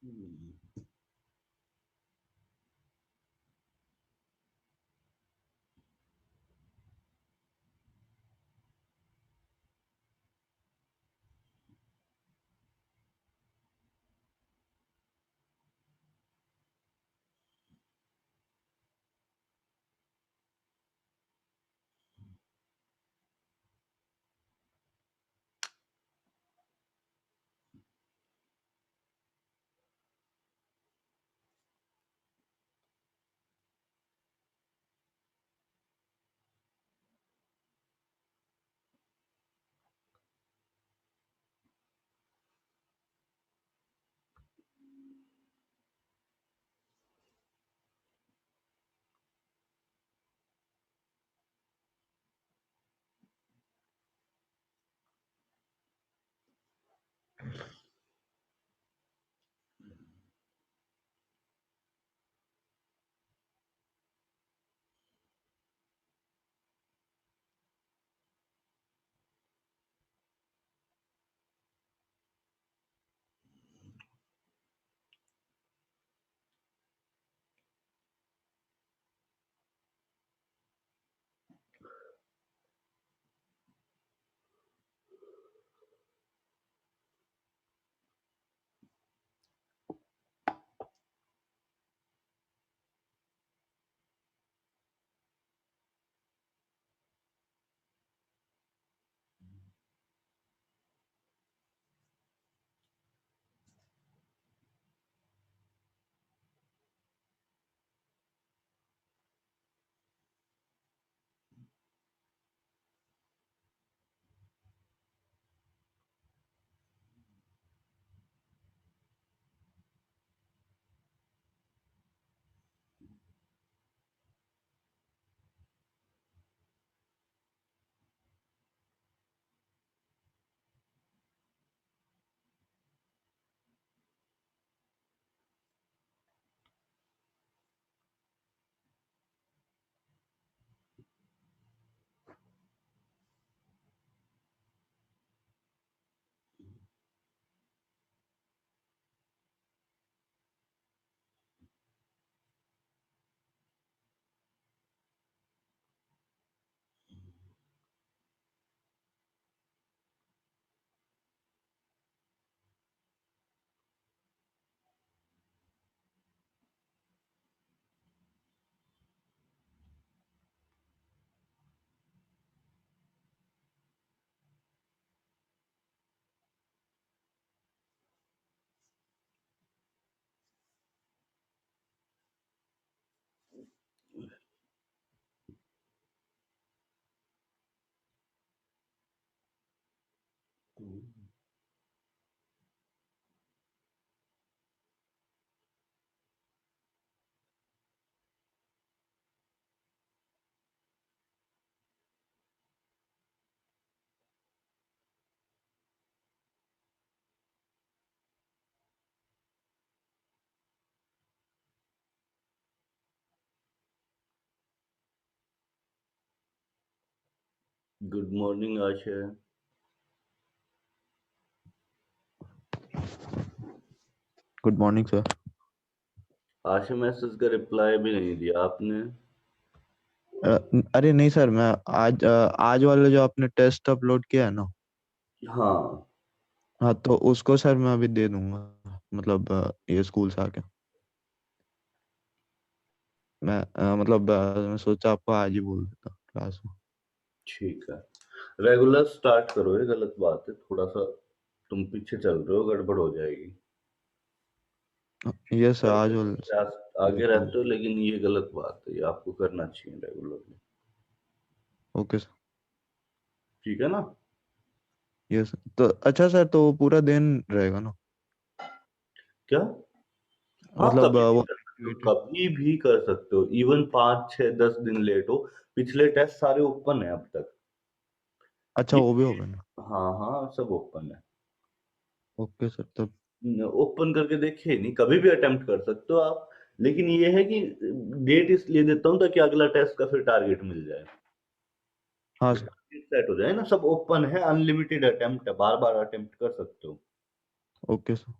हम्म। Good morning Asha. Good morning sir. Asha message का reply भी नहीं दिया आपने। अरे नहीं सर, मैं आज वाला जो आपने टेस्ट अपलोड किया है ना, हाँ। हाँ तो उसको सर मैं अभी दे दूंगा, मतलब ये स्कूल से आके। मैं सोचा आपको आज ही बोल देता क्लास में। ठीक है, रेगुलर स्टार्ट करो, ये गलत बात है। थोड़ा सा तुम पीछे चल रहे हो, गड़बड़ हो जाएगी। ये सर आज पहले वाला से आगे रहते हो, लेकिन ये गलत बात है, ये आपको करना चाहिए रेगुलरली। Okay sir. ठीक है ना? ये सर तो अच्छा सर, तो वो पूरा दिन रहेगा ना? क्या? हाँ, मतलब कभी भी वो कर सकते हो, activity- कभी भी कर सकते हो। इवन 5 6 10 दिन लेट हो, पिछले टेस्ट सारे ओपन है अब तक। अच्छा ये वो भी होगा ना? हाँ हाँ, सब ओपन है। ओके सर तब। ओपन करके देखिए, नहीं कभी भी अटेम्प्ट कर सकते हो आप। लेकिन ये है कि डेट इसलिए देता हूँ ताकि अगला टेस्ट का फिर टारगेट मिल जाए। हाँ फिर सर। टारगेट सेट हो जाए ना, सब ओपन है, अनलिमिटेड अटेम्प्ट है, बार बार अटेम्प्ट कर सकते हो। Okay sir.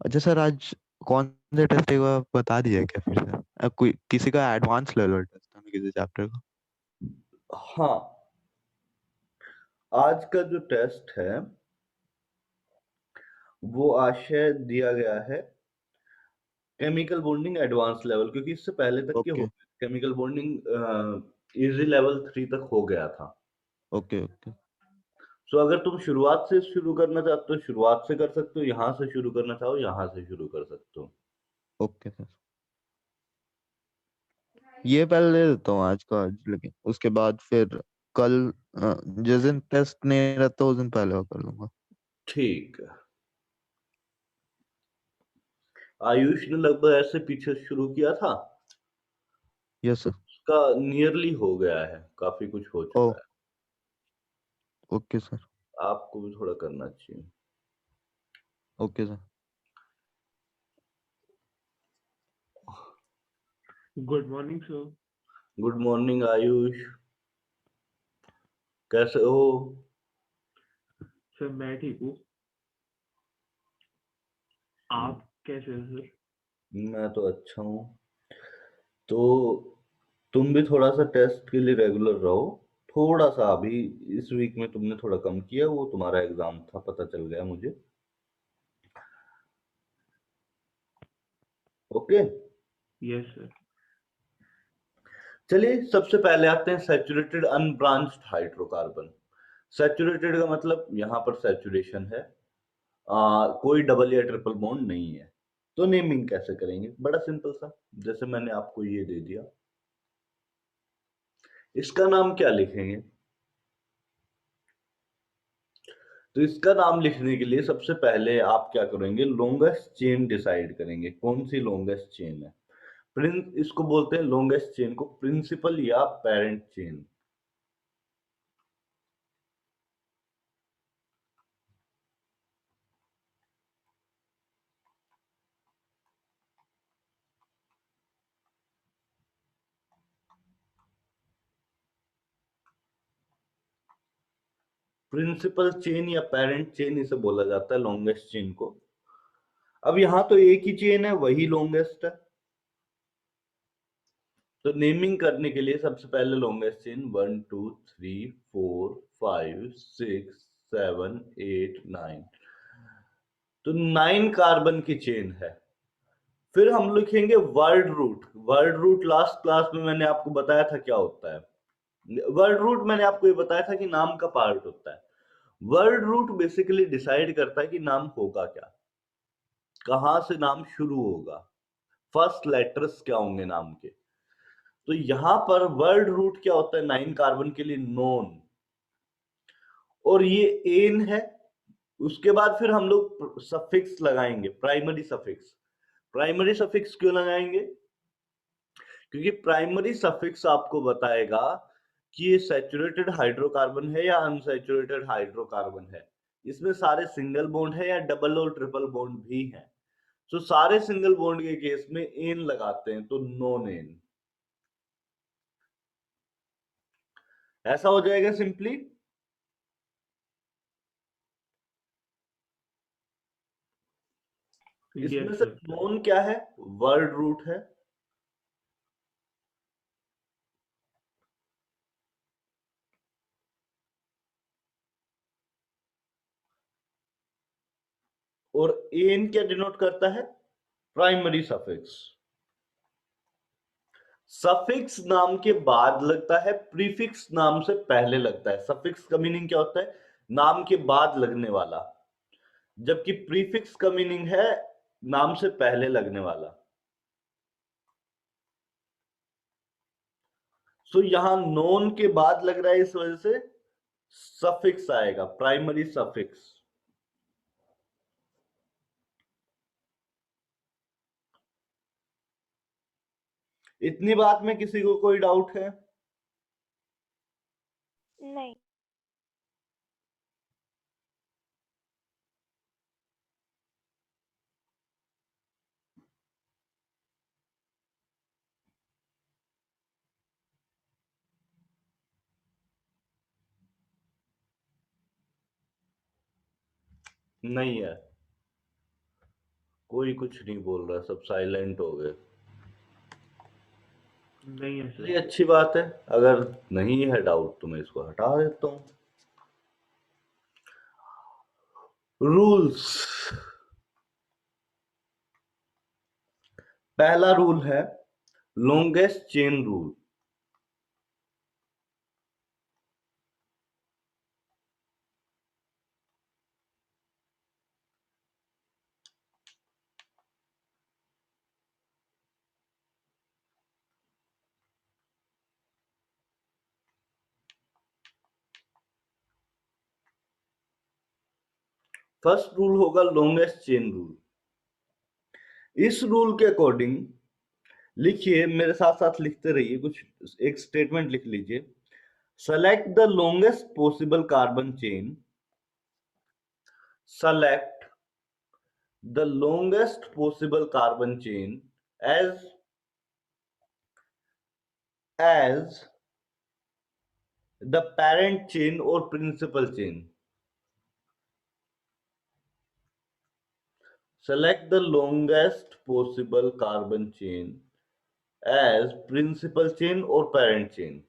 अच्छा सर, आज कौन से टेस्ट एक बार बता दीजिए क्या फिर से? कोई किसी का एडवांस लेवल टेस्ट है ना किसी चैप्टर का? हाँ, आज का जो टेस्ट है वो आशय दिया गया है केमिकल बॉन्डिंग एडवांस लेवल, क्योंकि इससे पहले तक के हो ओके गए। केमिकल बॉन्डिंग इजी लेवल 3 तक हो गया था। ओके ओके सो अगर तुम शुरुआत से शुरू करना चाहते हो शुरुआत से कर सकते हो, यहाँ से शुरू करना चाहो यहाँ से शुरू कर सकते हो। ओके सर, ये पहले ले लेता हूँ आज का आज, लेकिन उसके बाद फिर कल जिस दिन टेस्ट नहीं रहता उस दिन पहले वो कर लूंगा। ठीक है। आयुष ने लगभग ऐसे पीछे शुरू किया था, यस सर। उसका नियरली हो गया है, काफी कुछ हो ओ, चुका है। Okay sir. आपको भी थोड़ा करना चाहिए। Okay sir. Good morning sir. Good morning Ayush, कैसे हो? सर मैं ठीक हूँ, आप कैसे हो सर? मैं तो अच्छा हूँ। तो तुम भी थोड़ा सा टेस्ट के लिए रेगुलर रहो। थोड़ा सा अभी इस वीक में तुमने थोड़ा कम किया, वो तुम्हारा एग्जाम था, पता चल गया मुझे। ओके। Yes sir. चलिए सबसे पहले आते हैं सैचुरेटेड अनब्रांच्ड हाइड्रोकार्बन। सैचुरेटेड का मतलब यहाँ पर सैचुरेशन है, कोई डबल या ट्रिपल बॉन्ड नहीं है। तो नेमिंग कैसे करेंगे? बड़ा सिंपल सा, जैसे मैंने आपको ये दे दिया, इसका नाम क्या लिखेंगे? तो इसका नाम लिखने के लिए सबसे पहले आप क्या करेंगे, लॉन्गेस्ट चेन डिसाइड करेंगे, कौन सी लॉन्गेस्ट चेन है। प्रिंस इसको बोलते हैं, लॉन्गेस्ट चेन को प्रिंसिपल या पेरेंट चेन। प्रिंसिपल चेन या पेरेंट चेन इसे बोला जाता है, लॉन्गेस्ट चेन को। अब यहाँ तो एक ही चेन है, वही लॉन्गेस्ट है। तो नेमिंग करने के लिए सबसे पहले लॉन्गेस्ट चेन 1 2 3 4 5 6 7 8 9, तो 9 कार्बन की चेन है। फिर हम लिखेंगे word root. Word root last class में मैंने आपको बताया था क्या होता है। वर्ड रूट मैंने आपको ये बताया था कि नाम का पार्ट होता है। वर्ड रूट बेसिकली डिसाइड करता है कि नाम होगा क्या, कहां से नाम शुरू होगा, फर्स्ट लेटर्स क्या होंगे नाम के। तो यहां पर वर्ड रूट क्या होता है 9 कार्बन के लिए, नोन। और ये एन है। उसके बाद फिर हम लोग सफिक्स लगाएंगे, प्राइमरी सफिक्स। प्राइमरी सफिक्स क्यों लगाएंगे? क्योंकि प्राइमरी सफिक्स आपको बताएगा कि ये सैचुरेटेड हाइड्रोकार्बन है या अनसैचुरेटेड हाइड्रोकार्बन है, इसमें सारे सिंगल बॉन्ड है या डबल और ट्रिपल बॉन्ड भी है। तो सारे सिंगल बॉन्ड के केस में एन लगाते हैं, तो नॉन एन ऐसा हो जाएगा सिंपली। इसमें यस से सर। नॉन क्या है? वर्ड रूट है। और एन क्या डिनोट करता है? Primary suffix. सफिक्स नाम के बाद लगता है, प्रीफिक्स नाम से पहले लगता है। सफिक्स का मीनिंग क्या होता है? नाम के बाद लगने वाला। जबकि प्रीफिक्स का मीनिंग है नाम से पहले लगने वाला। सो यहां नोन के बाद लग रहा है, इस वजह से सफिक्स आएगा, प्राइमरी सफिक्स। इतनी बात में किसी को कोई डाउट है? नहीं। नहीं है। कोई कुछ नहीं बोल रहा, सब साइलेंट हो गए। नहीं है ये सर। अच्छी बात है, अगर नहीं है डाउट तो मैं इसको हटा देता हूँ। रूल्स। पहला रूल है longest chain rule. First rule होगा लॉन्गेस्ट चेन रूल। इस रूल के अकॉर्डिंग लिखिए, मेरे साथ साथ लिखते रहिए, कुछ एक स्टेटमेंट लिख लीजिए। Select the longest possible carbon chain. Select the longest possible carbon chain as the parent chain or principal chain. Select the longest possible carbon chain as principal chain or parent chain.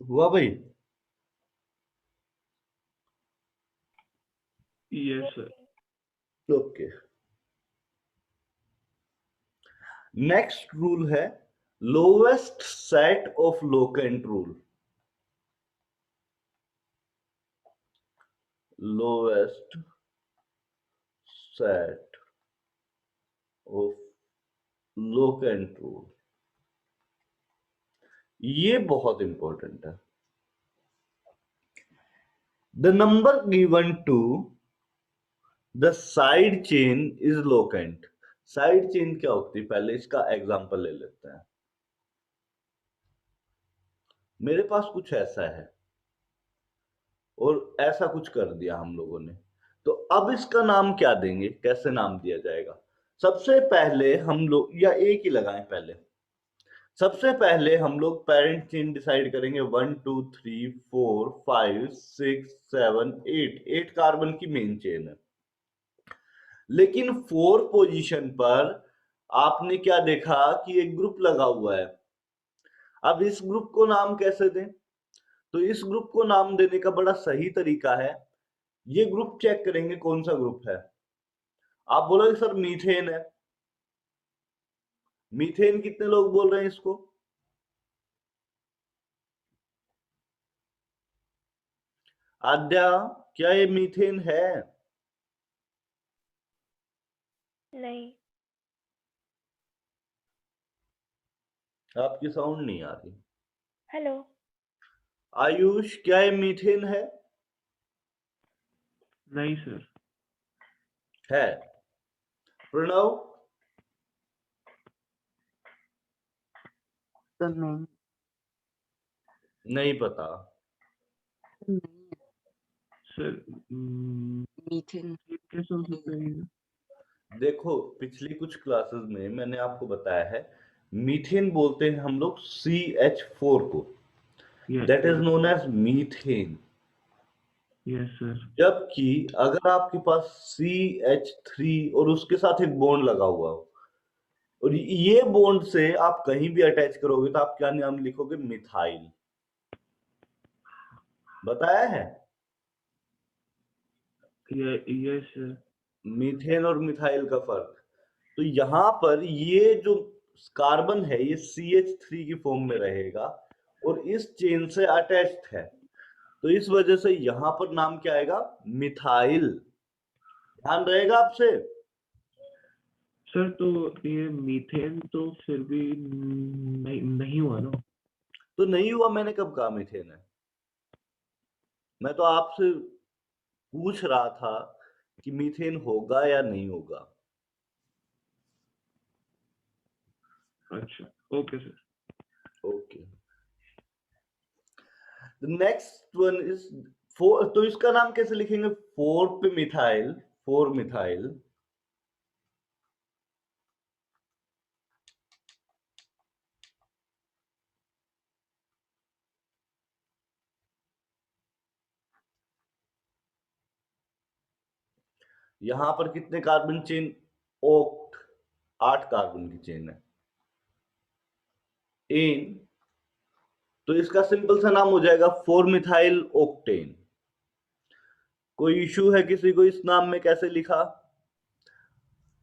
हुआ भाई? Yes sir. Okay. Next rule है lowest set of locant rule. Lowest set of locant rule, ये बहुत important है। The number given to the side chain is locant. Side chain क्या होती है, पहले इसका एग्जांपल ले लेते हैं। मेरे पास कुछ ऐसा है और ऐसा कुछ कर दिया हम लोगों ने, तो अब इसका नाम क्या देंगे, कैसे नाम दिया जाएगा? सबसे पहले हम लोग, या एक ही लगाएं पहले। सबसे पहले हम लोग पेरेंट चेन डिसाइड करेंगे। 1 2 3 4 5 6 7 8, 8 कार्बन की मेन चेन है। लेकिन 4 पोजीशन पर आपने क्या देखा कि एक ग्रुप लगा हुआ है। अब इस ग्रुप को नाम कैसे दें? तो इस ग्रुप को नाम देने का बड़ा सही तरीका है, ये ग्रुप चेक करेंगे कौन सा ग्रुप है। आप बोलोगे सर मीथेन है। मीथेन कितने लोग बोल रहे हैं इसको? आद्या, क्या ये मीथेन है? नहीं। आपकी साउंड नहीं आ रही। हेलो। आयुष, क्या ये मीथेन है? नहीं सर। है। प्रणव, तो नहीं नहीं पता। नहीं सर मीथेन कैसे हो सकता है ये? देखो, पिछली कुछ क्लासेस में मैंने आपको बताया है, मीथेन बोलते हैं हम लोग CH4 को, Yes, that is yes, known as methane. yes, sir. जबकि अगर आपके पास CH3 और उसके साथ एक बॉन्ड लगा हुआ हो, और ये बॉन्ड से आप कहीं भी अटैच करोगे तो आप क्या नाम लिखोगे? मिथाइल। बताया है Yes, sir. मीथेन और मिथाइल का फर्क। तो यहां पर ये जो कार्बन है ये CH3 की फॉर्म में रहेगा और इस चेन से अटैच्ड है, तो इस वजह से यहां पर नाम क्या आएगा? मिथाइल। ध्यान रहेगा आपसे। सर तो ये मीथेन तो फिर भी नहीं हुआ ना। तो नहीं हुआ, मैंने कब कहा मीथेन है? मैं तो आपसे पूछ रहा था कि मीथेन होगा या नहीं होगा। अच्छा, okay sir. Okay, the next one is four. तो इसका नाम कैसे लिखेंगे? 4 पे मिथाइल, 4 मिथाइल, यहां पर कितने कार्बन चेन? ओक्ट, 8 कार्बन की चेन है। एन, तो इसका सिंपल सा नाम हो जाएगा 4 मिथाइल ओक्टेन। कोई इशू है किसी को इस नाम में कैसे लिखा?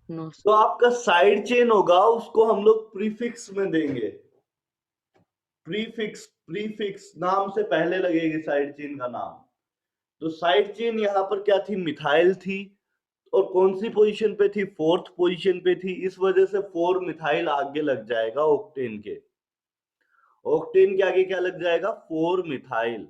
No, तो आपका साइड चेन होगा उसको हम लोग प्रीफिक्स में देंगे। प्रीफिक्स, प्रीफिक्स नाम से पहले लगेगी साइड चेन का नाम। तो साइड चेन यहां पर क्या थी? मिथाइल थी, और कौन सी पोजीशन पे थी? 4th पोजीशन पे थी। इस वजह से 4 मिथाइल आगे लग जाएगा ऑक्टेन के। ऑक्टेन के आगे क्या लग जाएगा? 4 मिथाइल।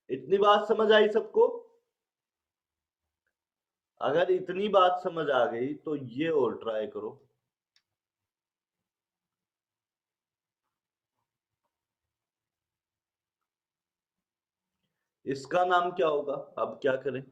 इतनी बात समझ आई सबको? अगर इतनी बात समझ आ गई तो ये और ट्राई करो। इसका नाम क्या होगा? अब क्या करें?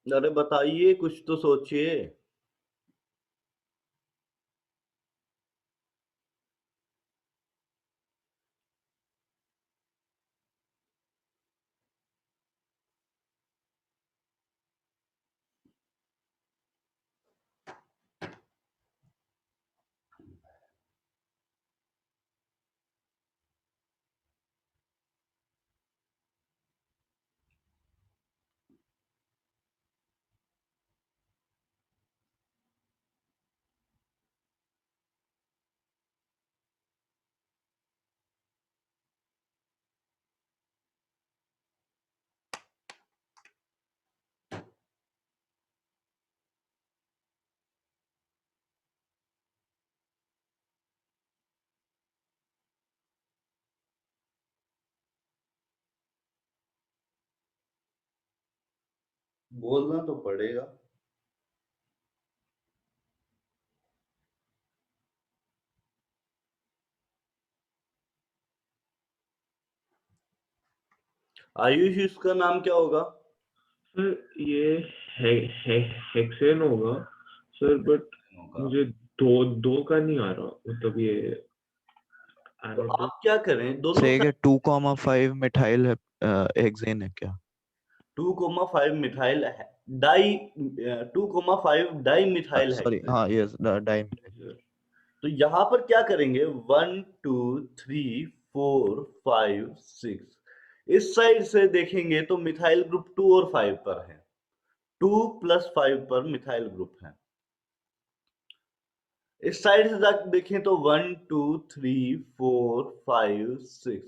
अरे बताइए, कुछ तो सोचिए। बोलना तो पड़ेगा। आयुष, इसका नाम क्या होगा? सर ये हेक्सेन होगा सर, बट मुझे दो का नहीं आ रहा, मतलब ये तो एरोटिक। आप क्या करें, दोनों सही है, 2,5 मिथाइल हेक्सेन है क्या? 2,5 methyl di, 2,5 di methyl sorry, hexane. हाँ, यस, डाई मिथाइल। तो यहां पर क्या करेंगे? 1 2 3 4 5 6, इस साइड से देखेंगे तो मिथाइल ग्रुप 2 और 5 पर है। 2 + 5 पर मिथाइल ग्रुप है। इस साइड से जाकर देखें तो 1 2 3 4 5 6,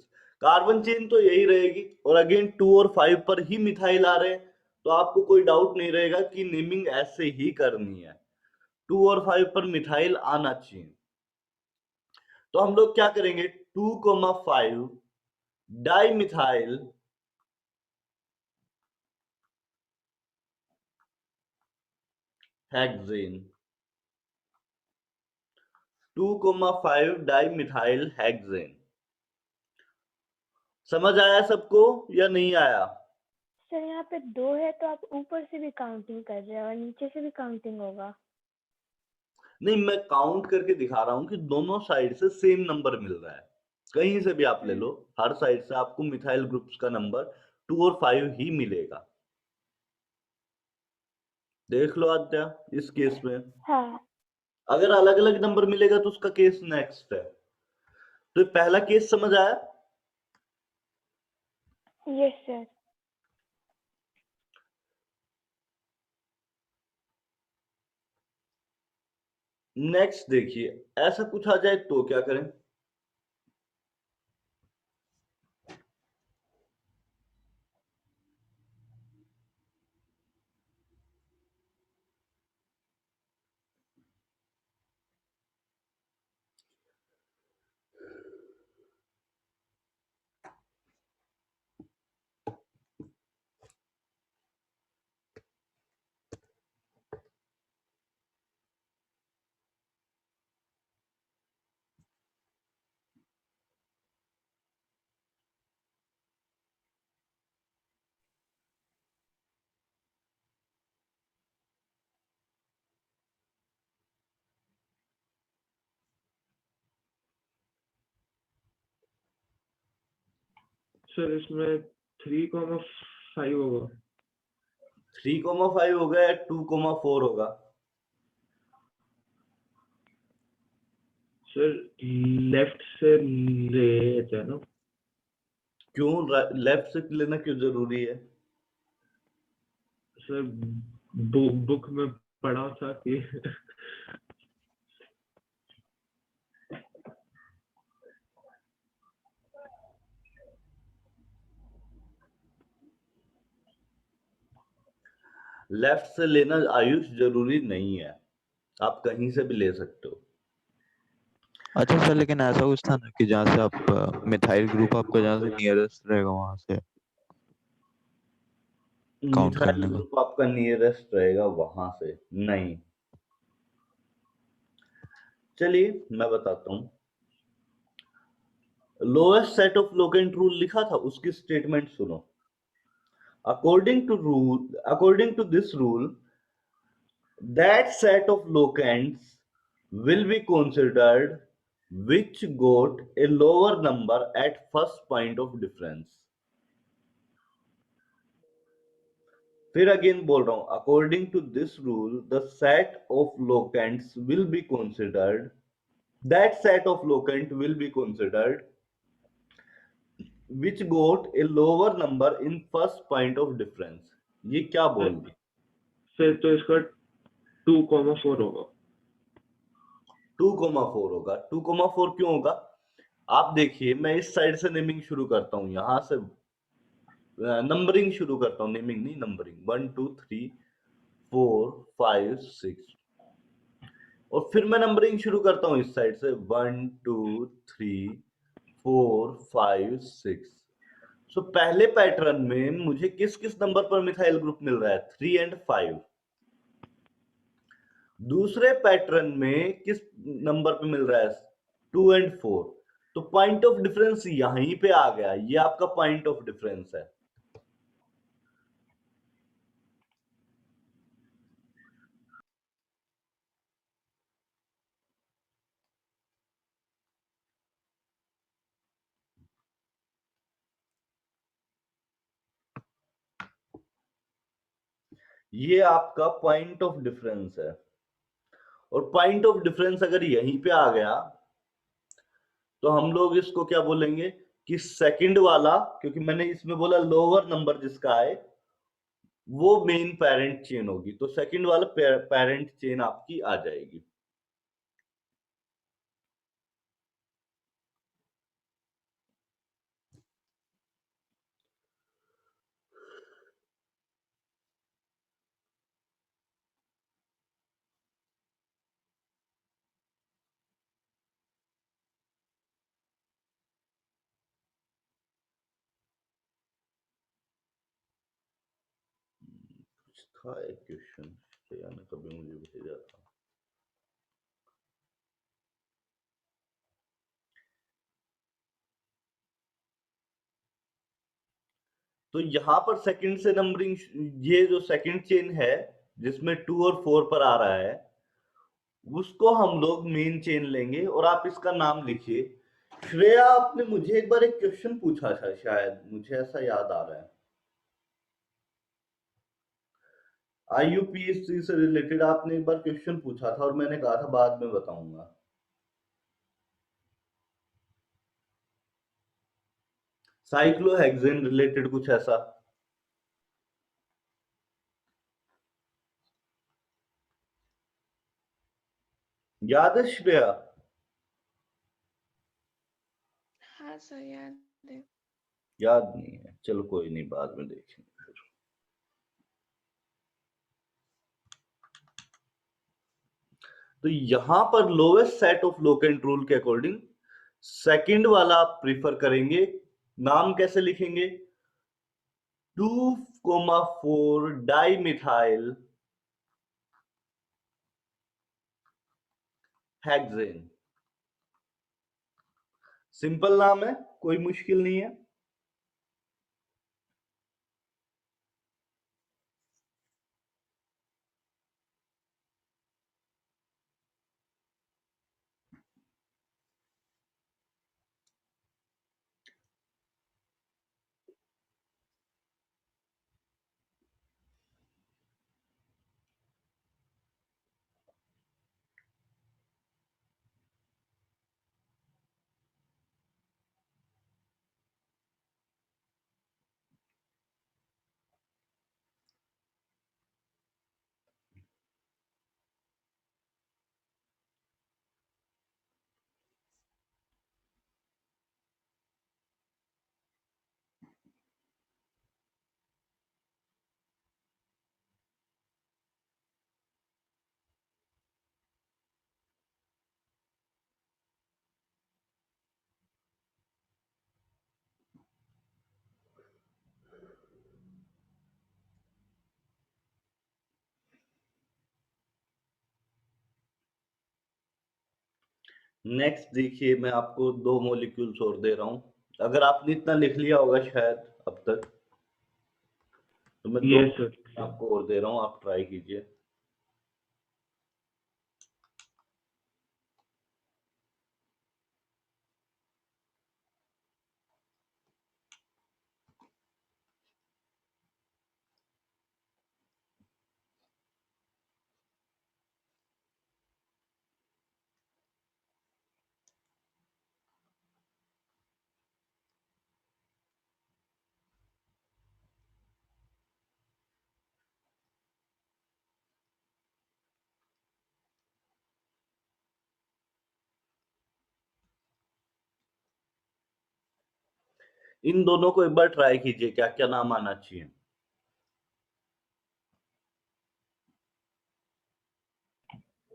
कार्बन चेन तो यही रहेगी, और अगेन 2 और 5 पर ही मिथाइल आ रहे हैं। तो आपको कोई डाउट नहीं रहेगा कि नेमिंग ऐसे ही करनी है, 2 और 5 पर मिथाइल आना चाहिए। तो हम लोग क्या करेंगे? 2,5 di methyl hexane, 2,5 di methyl hexane. समझ आया सबको या नहीं आया? सर यहाँ पे 2 है तो आप ऊपर से भी काउंटिंग कर रहे हैं और नीचे से भी काउंटिंग होगा। नहीं, मैं काउंट करके दिखा रहा हूं कि दोनों साइड से सेम नंबर मिल रहा है। कहीं से भी आप ले लो, हर साइड से आपको मिथाइल ग्रुप्स का नंबर 2 और 5 ही मिलेगा। देख लो आद्या, इस केस में हाँ अगर अलग अलग नंबर मिलेगा तो उसका केस नेक्स्ट है। तो ये पहला केस समझ आया? Yes sir. नेक्स्ट देखिए, ऐसा कुछ आ जाए तो क्या करें? सर इसमें 3,5 होगा। 3,5 होगा या 2,4 होगा? सर लेफ्ट से लेते हैं ना? क्यों लेफ्ट से लेना क्यों जरूरी है? सर बुक में पढ़ा था कि लेफ्ट से लेना आयुष जरूरी नहीं है, आप कहीं से भी ले सकते हो। अच्छा सर, लेकिन ऐसा कुछ था ना कि जहाँ से आप मिथाइल ग्रुप आपका जहाँ से नियरेस्ट रहेगा वहां से काउंट मिथाइल करने का। ग्रुप आपका नियरेस्ट रहेगा वहां से नहीं। चलिए मैं बताता हूं। Lowest set of locant rule लिखा था, उसकी स्टेटमेंट सुनो। According to this rule, that set of locants will be considered which got a lower number at first point of difference. फिर अगेन बोल रहा हूं, according to this rule the set of locants will be considered that set of locant will be considered which got a lower number in first point of difference. ये क्या बोल दी? फिर तो इसका 2,4 होगा। 2,4 होगा। 2,4 क्यों होगा? आप देखिए, मैं इस साइड से नेमिंग शुरू करता हूं, यहां से नंबरिंग शुरू करता हूं, नेमिंग नहीं नंबरिंग। 1 2 3 4 5 6 और फिर मैं नंबरिंग शुरू करता हूं इस साइड से 1 2 3 4 5 6। सो पहले पैटर्न में मुझे किस किस नंबर पर मिथाइल ग्रुप मिल रहा है? 3 एंड 5। दूसरे पैटर्न में किस नंबर पे मिल रहा है? 2 एंड 4। तो पॉइंट ऑफ डिफरेंस यहीं पे आ गया, ये आपका पॉइंट ऑफ डिफरेंस है। ये आपका पॉइंट ऑफ डिफरेंस है, और पॉइंट ऑफ डिफरेंस अगर यहीं पे आ गया तो हम लोग इसको क्या बोलेंगे कि सेकंड वाला, क्योंकि मैंने इसमें बोला लोअर नंबर जिसका है वो मेन पेरेंट चेन होगी, तो सेकंड वाला पेरेंट चेन आपकी आ जाएगी। कुछ था एक क्वेश्चन, ने कभी मुझे भेजा था। तो यहां पर सेकंड से नंबरिंग, ये जो सेकंड चेन है जिसमें 2 और 4 पर आ रहा है, उसको हम लोग मेन चेन लेंगे और आप इसका नाम लिखिए। श्रेया, आपने मुझे एक बार एक क्वेश्चन पूछा था, शायद मुझे ऐसा याद आ रहा है। IUPAC से रिलेटेड आपने एक बार क्वेश्चन पूछा था और मैंने कहा था बाद में बताऊंगा। साइक्लोहेक्सेन रिलेटेड कुछ ऐसा। याद है श्रेया? हाँ सर याद है। याद नहीं है, चलो कोई नहीं, बाद में देखेंगे। तो यहां पर lowest set of locant rule के अकॉर्डिंग सेकंड वाला आप प्रीफर करेंगे। नाम कैसे लिखेंगे? 2,4 डाइमिथाइल हेक्सेन। सिंपल नाम है, कोई मुश्किल नहीं है। नेक्स्ट देखिए, मैं आपको 2 मॉलिक्यूल्स और दे रहा हूं। अगर आपने इतना लिख लिया होगा शायद अब तक, तो मैं 2 यस सर। आपको और दे रहा हूं, आप ट्राई कीजिए। इन दोनों को एक बार ट्राई कीजिए, क्या क्या नाम आना चाहिए।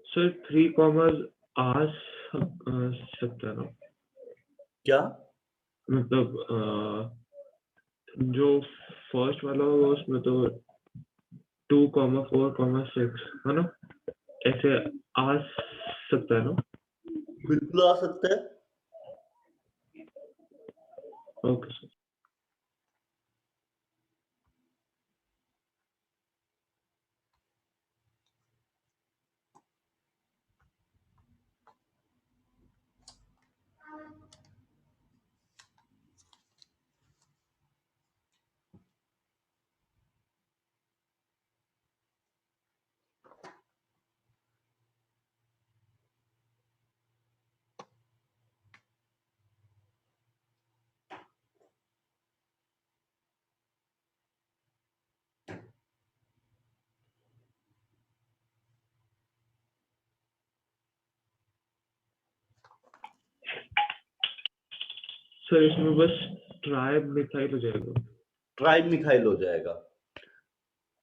सर 3 कॉमर्स आ सकता है ना? क्या? मतलब जो फर्स्ट वाला होगा उसमें तो 2,4,6 है ना, ऐसे आ सकता है ना? बिल्कुल आ सकता है। Okay sir. सर इसमें बस ट्राई मिथाइल हो जाएगा। ट्राई मिथाइल हो जाएगा।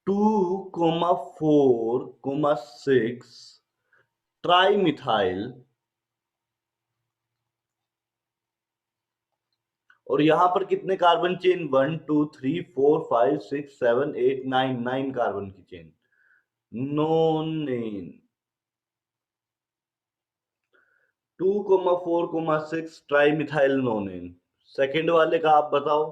2,4,6 ट्राई मिथाइल। और यहां पर कितने कार्बन चेन? 1 2 3 4 5 6 7 8 9 9 कार्बन की चेन। नोनेन 2,4,6 tri methyl नोनेन। सेकंड वाले का आप बताओ।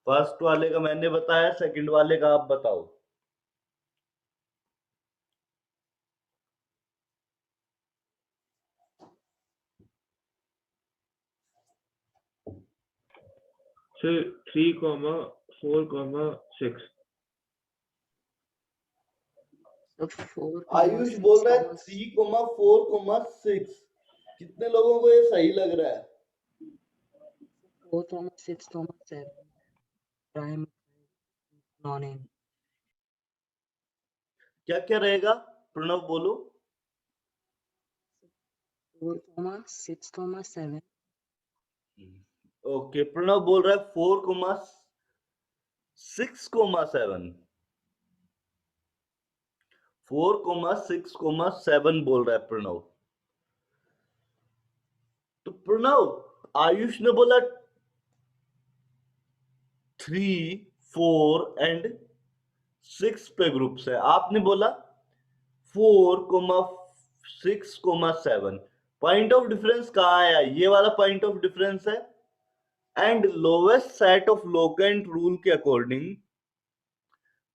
फर्स्ट वाले का मैंने बताया, सेकंड वाले का आप बताओ। सर 3,4,6 So 4, आयुष बोल रहा है 3,4,6। कितने लोगों को ये सही लग रहा है? 4, 6, 7. Prime non-end. क्या क्या रहेगा? प्रणव बोलो। 4, 6, 7. ओके, प्रणव बोल रहा है 4,6,7। 4,6,7 बोल रहा है प्रणव। तो प्रणव, आयुष ने बोला 3, 4 एंड 6 पे ग्रुप्स है, आपने बोला 4,6,7। पॉइंट ऑफ डिफरेंस कहाँ आया? ये वाला पॉइंट ऑफ डिफरेंस है। And lowest set of locant rule के अकॉर्डिंग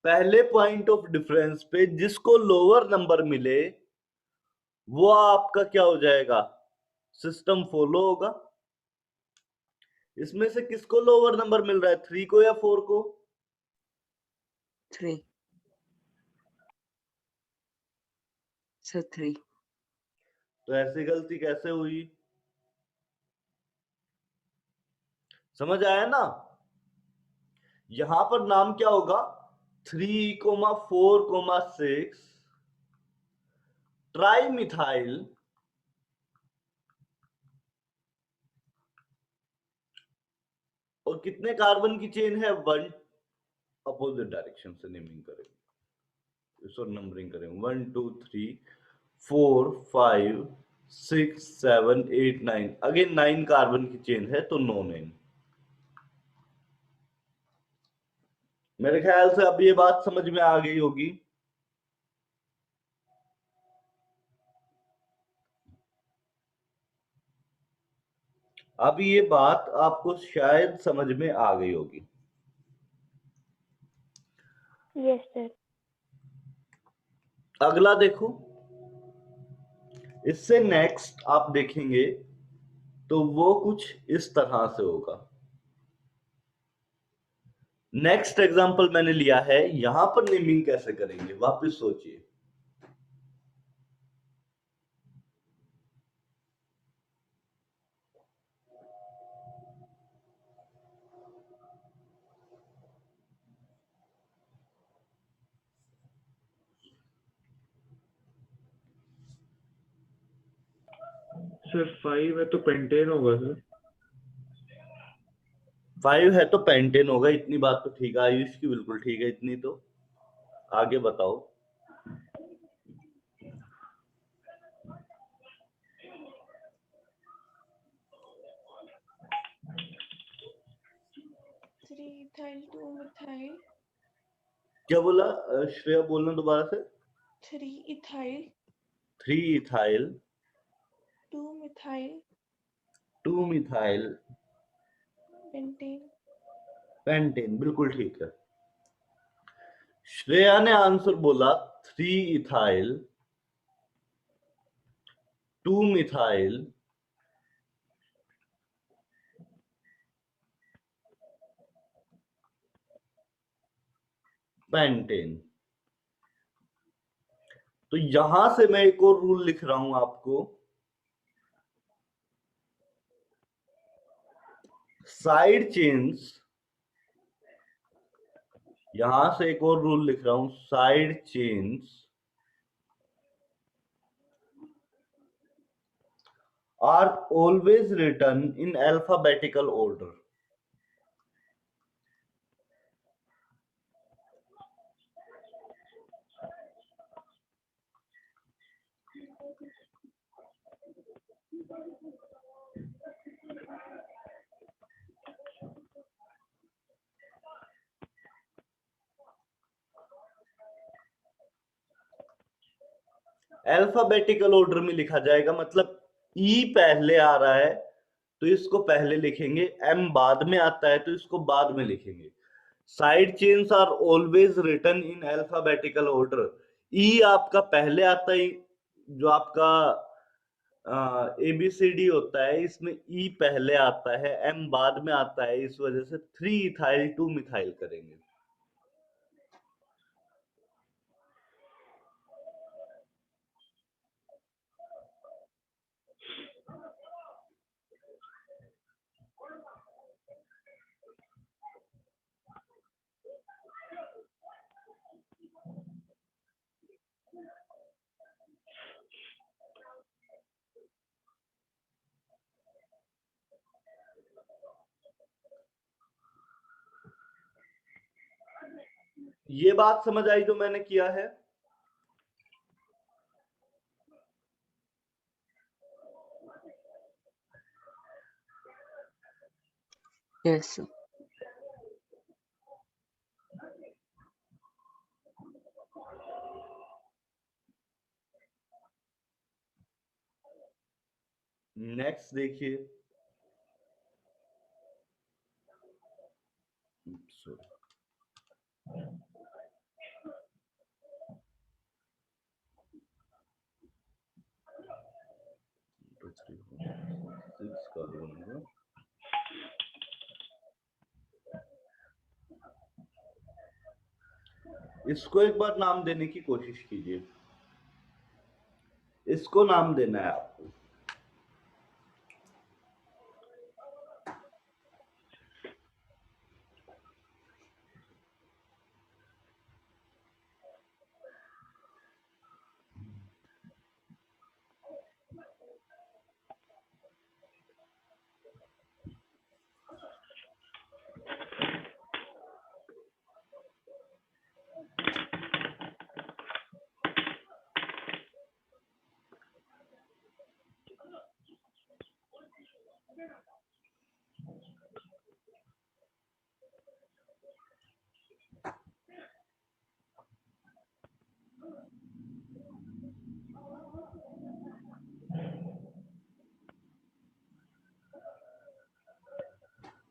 पहले पॉइंट ऑफ डिफरेंस पे जिसको लोअर नंबर मिले वो आपका क्या हो जाएगा? सिस्टम फॉलो होगा। इसमें से किसको लोअर नंबर मिल रहा है, 3 को या 4 को? 3. So 3. तो ऐसी गलती कैसे हुई? समझ आया ना? यहां पर नाम क्या होगा? 3,4,6 ट्राइमिथाइल और कितने कार्बन की चेन है? 1। अपोजिट डायरेक्शन से नेमिंग करेंगे, इसको नंबरिंग करेंगे। 1 2 3 4 5 6 7 8 9। अगेन 9 कार्बन की चेन है तो नो नेम। मेरे ख्याल से अब ये बात समझ में आ गई होगी। अब ये बात आपको शायद समझ में आ गई होगी। Yes sir. अगला देखो, इससे नेक्स्ट आप देखेंगे तो वो कुछ इस तरह से होगा। नेक्स्ट एग्जांपल मैंने लिया है, यहां पर नेमिंग कैसे करेंगे वापस सोचिए। सर 5 है तो पेंटेन होगा सर। 5 है तो पेंटेन होगा, इतनी बात तो ठीक है आयुष की, बिल्कुल ठीक है इतनी तो। आगे बताओ। थ्री इथाइल टू मिथाइल क्या बोला श्रेया, बोलना दोबारा से। 3 ethyl 3 ethyl 2 methyl 2 methyl pentane. Pentane, बिल्कुल ठीक है। श्रेया ने आंसर बोला 3 इथाइल 2 मिथाइल पेंटेन। तो यहां से मैं एक और रूल लिख रहा हूं आपको। साइड चेन्स, यहां से एक और रूल लिख रहा हूं, side chains are always written in alphabetical order. Alphabetical order में लिखा जाएगा, मतलब ई पहले आ रहा है तो इसको पहले लिखेंगे, एम बाद में आता है तो इसको बाद में लिखेंगे। Side chains are always written in alphabetical order. E आपका पहले आता है, जो आपका ABCD होता है, इसमें E पहले आता है, M बाद में आता है, इस वजह से 3 इथाइल 2 मिथाइल करेंगे। ये बात समझ आई जो मैंने किया है? Yes, sir. नेक्स्ट देखिए, sorry. Two, three, four, 6 carbon होगा। इसको एक बार नाम देने की कोशिश कीजिए। इसको नाम देना है आपको।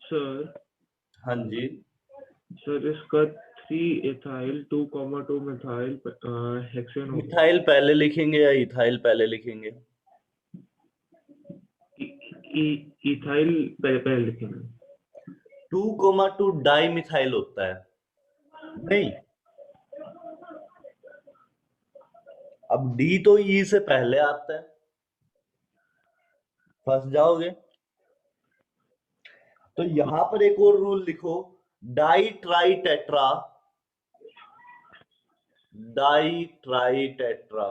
सर हाँ जी, सर इसका 3 इथाइल 2,2 मिथाइल हेक्सेन होगा। मिथाइल पहले लिखेंगे या इथाइल पहले लिखेंगे? इथाइल पहले लिखेंगे। 2,2 डाई मिथाइल होता है। नहीं, अब डी तो ई से पहले आता है, फंस जाओगे। तो यहां पर एक और रूल लिखो, di tri tetra, di tri tetra,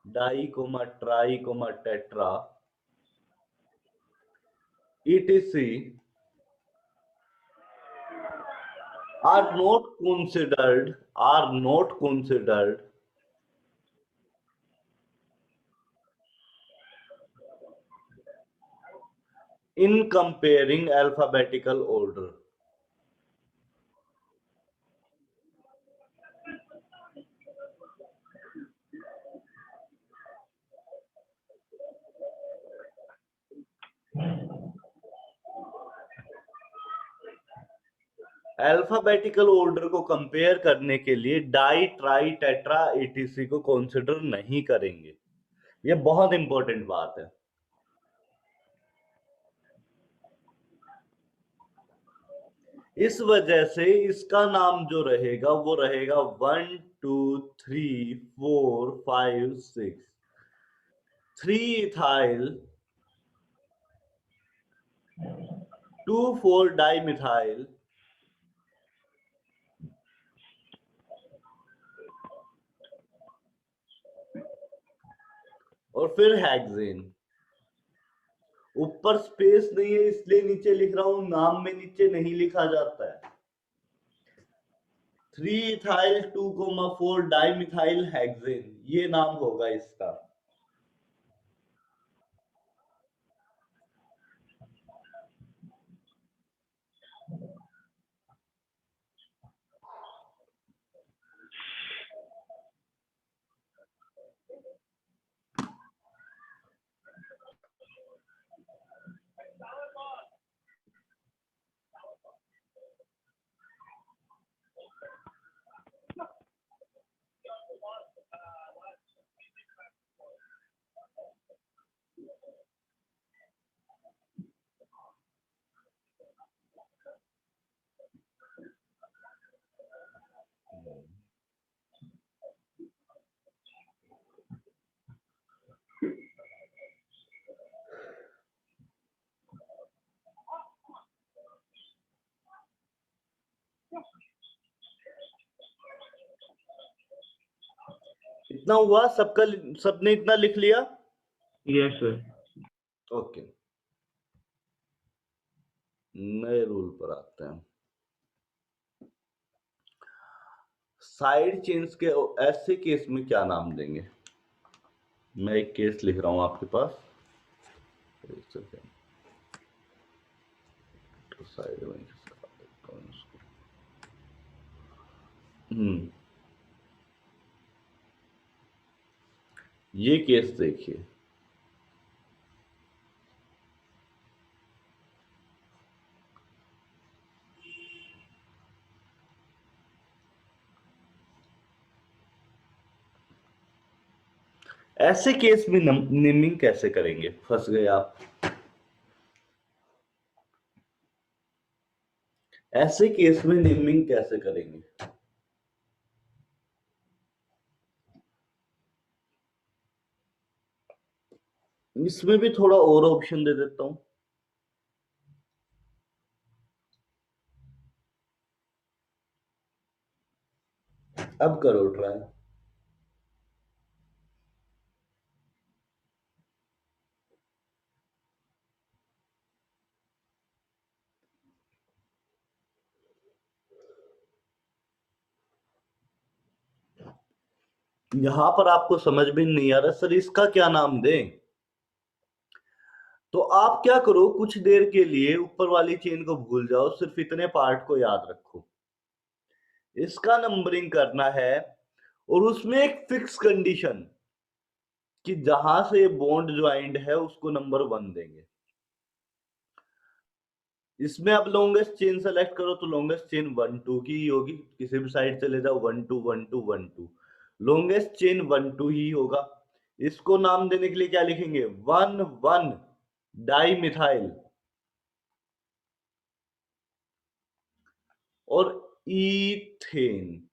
di comma tri comma tetra, etc are not considered in comparing alphabetical order. Alphabetical order को कंपेयर करने के लिए डाई ट्राई टेट्रा etc को कंसिडर नहीं करेंगे। ये बहुत इंपॉर्टेंट बात है। इस वजह से इसका नाम जो रहेगा वो रहेगा 1 2 3 4 5 6 3 इथाइल 2 4 डाइमिथाइल और फिर हेक्सेन। ऊपर स्पेस नहीं है इसलिए नीचे लिख रहा हूं, नाम में नीचे नहीं लिखा जाता है। 3 इथाइल 2,4 डाइमिथाइल हेक्सेन, ये नाम होगा इसका। इतना हुआ सबका, सबने इतना लिख लिया? Yes sir. ओके, नए रूल पर आते हैं। साइड चेन्स के ऐसे केस में क्या नाम देंगे? मैं एक केस लिख रहा हूं आपके पास, एक सेकेंड, तो साइड में लगा देता हूं इसको। ये केस देखिए, ऐसे केस में नेमिंग कैसे करेंगे? फंस गए आप। ऐसे केस में नेमिंग कैसे करेंगे? इसमें भी थोड़ा और ऑप्शन दे देता हूं। अब करो ट्राई। यहां पर आपको समझ में नहीं आ रहा सर इसका क्या नाम दें, तो आप क्या करो, कुछ देर के लिए ऊपर वाली चेन को भूल जाओ, सिर्फ इतने पार्ट को याद रखो। इसका नंबरिंग करना है और उसमें एक फिक्स कंडीशन कि जहां से बॉन्ड ज्वाइंट है उसको नंबर 1 देंगे। इसमें अब लॉन्गेस्ट चेन सेलेक्ट करो तो लॉन्गेस्ट चेन 1 2 की ही होगी, किसी भी साइड चले जाओ 1 2 1 2 1 2, लॉन्गेस्ट चेन 1 2 ही होगा। इसको नाम देने के लिए क्या लिखेंगे? 1 1 डाई मिथाइल और ईथेन,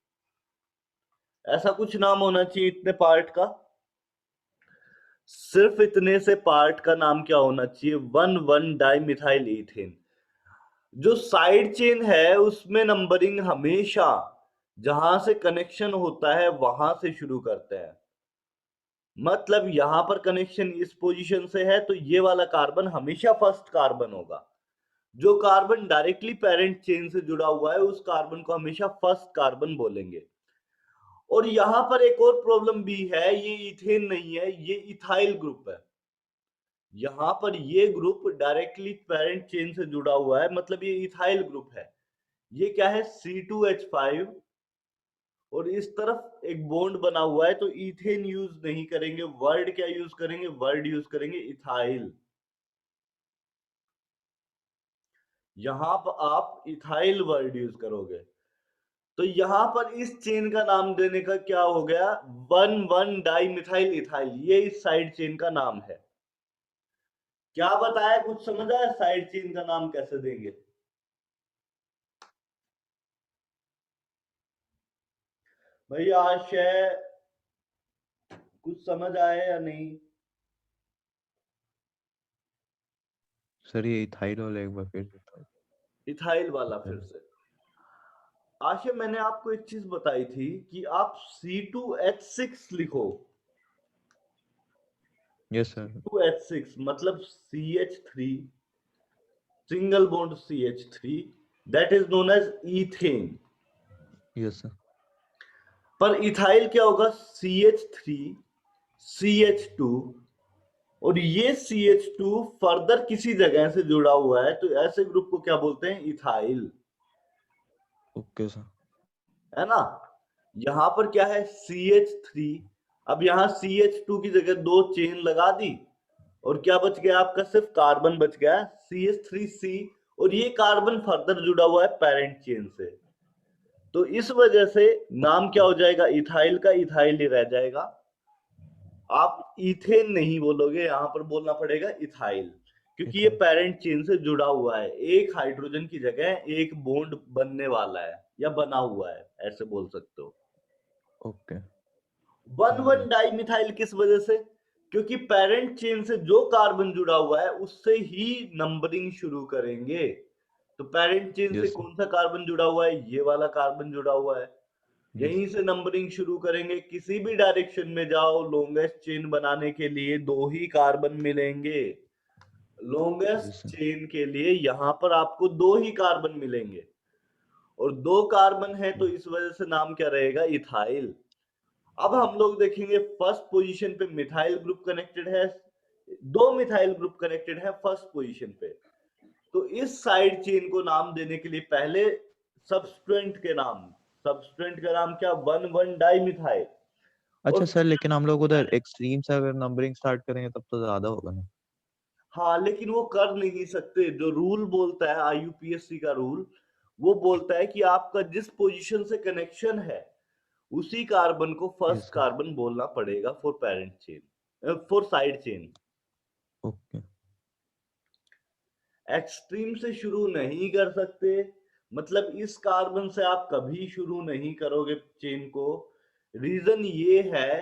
ऐसा कुछ नाम होना चाहिए इतने पार्ट का। सिर्फ इतने से पार्ट का नाम क्या होना चाहिए? 1 1 डाई मिथाइल ईथेन। जो साइड चेन है उसमें नंबरिंग हमेशा जहां से कनेक्शन होता है वहां से शुरू करते हैं। मतलब यहां पर कनेक्शन इस पोजीशन से है तो ये वाला कार्बन हमेशा फर्स्ट कार्बन होगा। जो कार्बन डायरेक्टली पेरेंट चेन से जुड़ा हुआ है उस कार्बन को हमेशा फर्स्ट कार्बन बोलेंगे। और यहां पर एक और प्रॉब्लम भी है, ये इथेन नहीं है, ये इथाइल ग्रुप है। यहां पर ये ग्रुप डायरेक्टली पेरेंट चेन से जुड़ा हुआ है, मतलब ये इथाइल ग्रुप है। ये क्या है? C2H5 और इस तरफ एक बॉन्ड बना हुआ है, तो इथेन यूज नहीं करेंगे, वर्ड क्या यूज करेंगे? वर्ड यूज करेंगे इथाइल। यहां पर आप इथाइल वर्ड यूज करोगे, तो यहां पर इस चेन का नाम देने का क्या हो गया? 1 1 डाई मिथाइल इथाइल, ये इस साइड चेन का नाम है। क्या बताया? कुछ समझ आया साइड चेन का नाम कैसे देंगे? भैया आशय कुछ समझ आया या नहीं? सर ये इथाइल वाला एक बार फिर बताओ। इथाइल वाला फिर से। आशय मैंने आपको एक चीज बताई थी कि आप C2H6 लिखो। Yes sir. C2H6 मतलब CH3 single bond CH3, that is known as ethane. Yes sir. पर इथाइल क्या होगा? CH3 CH2, और ये CH2 फर्दर किसी जगह से जुड़ा हुआ है, तो ऐसे ग्रुप को क्या बोलते हैं? इथाइल। Okay sir. है ना? यहां पर क्या है? CH3, अब यहां CH2 की जगह 2 चेन लगा दी और क्या बच गया आपका? सिर्फ कार्बन बच गया CH3C, और ये कार्बन फर्दर जुड़ा हुआ है पेरेंट चेन से, तो इस वजह से नाम क्या हो जाएगा? इथाइल का इथाइल ही रह जाएगा। आप इथेन नहीं बोलोगे, यहां पर बोलना पड़ेगा इथाइल, क्योंकि ये पेरेंट चेन से जुड़ा हुआ है। एक हाइड्रोजन की जगह एक बॉन्ड बनने वाला है या बना हुआ है, ऐसे बोल सकते हो। ओके। 1 1 डाई मिथाइल किस वजह से? क्योंकि पेरेंट चेन से जो कार्बन जुड़ा हुआ है उससे ही नंबरिंग शुरू करेंगे। तो पेरेंट चेन से यस सर। कौन सा कार्बन जुड़ा हुआ है? ये वाला कार्बन जुड़ा हुआ है। यहीं से नंबरिंग शुरू करेंगे, किसी भी डायरेक्शन में जाओ लॉन्गेस्ट चेन बनाने के लिए 2 ही कार्बन मिलेंगे। लॉन्गेस्ट चेन के लिए यहां पर आपको 2 ही कार्बन मिलेंगे और 2 कार्बन है तो इस वजह से नाम क्या रहेगा, इथाइल। अब हम लोग देखेंगे फर्स्ट पोजीशन पे मिथाइल ग्रुप कनेक्टेड है, 2 मिथाइल ग्रुप कनेक्टेड है फर्स्ट पोजीशन पे। तो इस साइड चेन को नाम देने के लिए पहले सब्सटेंट के नाम, सब्सटेंट का नाम क्या, 1,1 डाइमिथाइल। अच्छा सर, लेकिन हम लोग उधर एक्सट्रीम से अगर नंबरिंग स्टार्ट करेंगे तब तो ज्यादा होगा ना? हाँ, लेकिन वो कर नहीं सकते। जो रूल बोलता है IUPAC का रूल, वो बोलता है कि आपका जिस पोजीशन से कनेक्शन है उसी कार्बन को फर्स्ट sir. कार्बन बोलना पड़ेगा for parent chain, for side chain. Okay. Extreme से शुरू नहीं कर सकते, मतलब इस कार्बन से आप कभी शुरू नहीं करोगे चेन को। रीजन ये है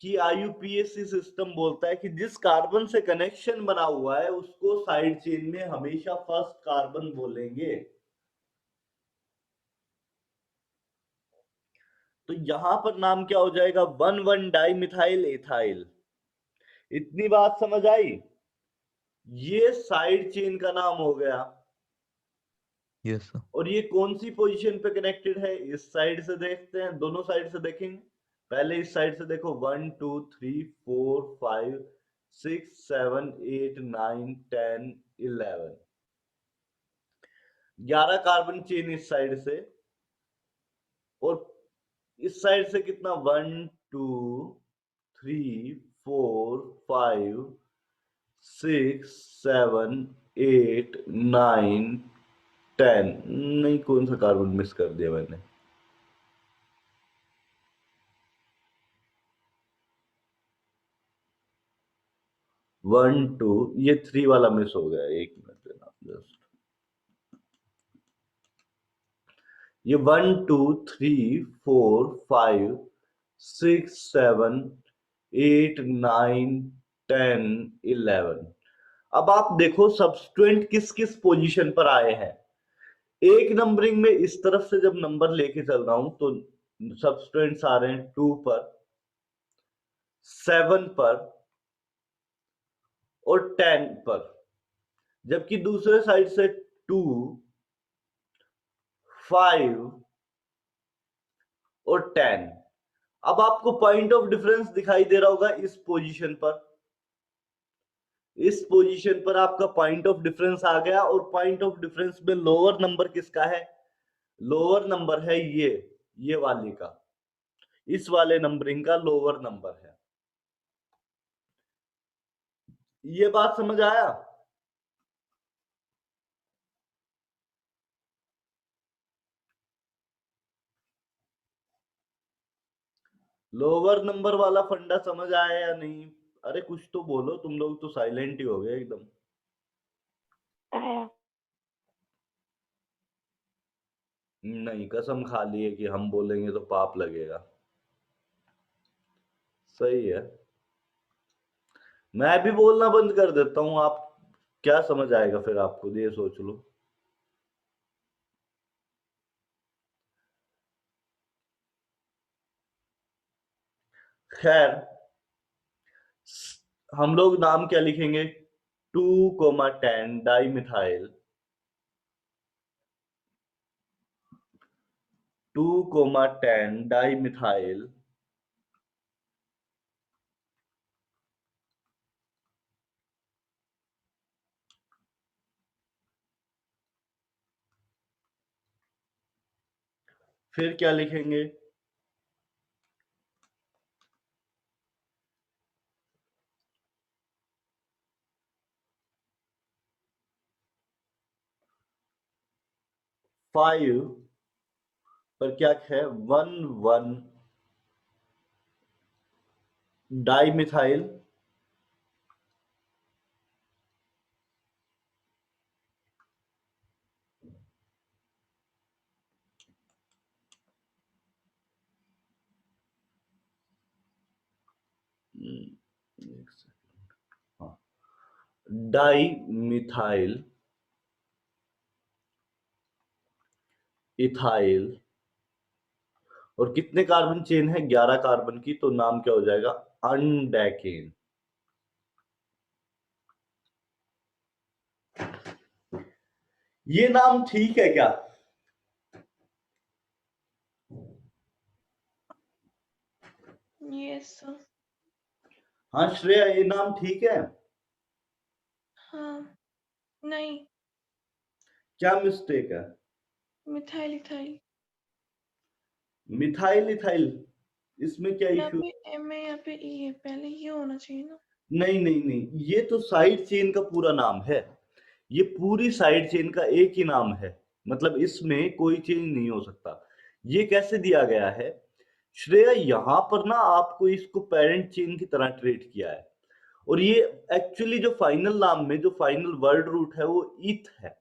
कि IUPAC सिस्टम बोलता है कि जिस कार्बन से कनेक्शन बना हुआ है उसको साइड चेन में हमेशा फर्स्ट कार्बन बोलेंगे। तो यहां पर नाम क्या हो जाएगा, 1,1 डाइमिथाइल एथाइल। इतनी बात समझ आई? ये साइड चेन का नाम हो गया। Yes sir. और ये कौन सी पोजीशन पे कनेक्टेड है, इस साइड से देखते हैं, दोनों साइड से देखेंगे। पहले इस साइड से देखो, 1 2 3 4 5 6 7 8 9 10 11, 11 कार्बन चेन इस साइड से। और इस साइड से कितना, 1 2 3 4 5 6 7 8 9 10, नहीं, कौन सा कार्बन मिस कर दिया मैंने, 1 2, ये 3 वाला मिस हो गया, 1 मिनट देना जस्ट। ये 1 2 3 4 5 6 7 8 9 10 11। अब आप देखो सब्स्टिट्यूएंट किस किस पोजीशन पर आए हैं। एक नंबरिंग में इस तरफ से जब नंबर लेके चल रहा हूं तो सब्स्टिट्यूएंट्स आ रहे हैं 2 पर, 7 पर और 10 पर, जबकि दूसरे साइड से 2 5 और 10। अब आपको पॉइंट ऑफ डिफरेंस दिखाई दे रहा होगा इस पोजीशन पर। इस पोजीशन पर आपका पॉइंट ऑफ डिफरेंस आ गया और पॉइंट ऑफ डिफरेंस में लोअर नंबर किसका है, लोअर नंबर है ये वाले का, इस वाले नंबरिंग का लोअर नंबर है। ये बात समझ आया? लोअर नंबर वाला फंडा समझ आया या नहीं? अरे कुछ तो बोलो, तुम लोग तो साइलेंट ही हो गए एकदम। आया। नहीं, कसम खा ली है कि हम बोलेंगे तो पाप लगेगा। सही है, मैं भी बोलना बंद कर देता हूं, आप क्या समझ आएगा फिर आपको, ये सोच लो। खैर, हम लोग नाम क्या लिखेंगे, 2,10 डाइमिथाइल, 2,10 डाइमिथाइल फिर क्या लिखेंगे, 5 पर क्या है, 1,1 डाइमिथाइल एक सेकंड, हाँ, डाइमिथाइल इथाइल और कितने कार्बन चेन है? 11 कार्बन की, तो नाम क्या हो जाएगा? अनडेकेन। ये नाम ठीक है क्या? Yes sir. हाँ श्रेया, ये नाम ठीक है? हाँ, नहीं, क्या मिस्टेक है? Methyl ethyl. मिथाइल इथाइल, इसमें क्या यहाँ इशू? पे एम है, यहाँ पे ई है, पहले ये होना चाहिए ना। नहीं नहीं नहीं, ये तो साइड चेन का पूरा नाम है। ये पूरी साइड चेन का एक ही नाम है, मतलब इसमें कोई चेंज नहीं हो सकता। ये कैसे दिया गया है श्रेया? यहां पर ना आपको इसको पेरेंट चेन की तरह ट्रीट किया है, और ये एक्चुअली जो फाइनल नाम में जो फाइनल वर्ड रूट है वो ईथ है।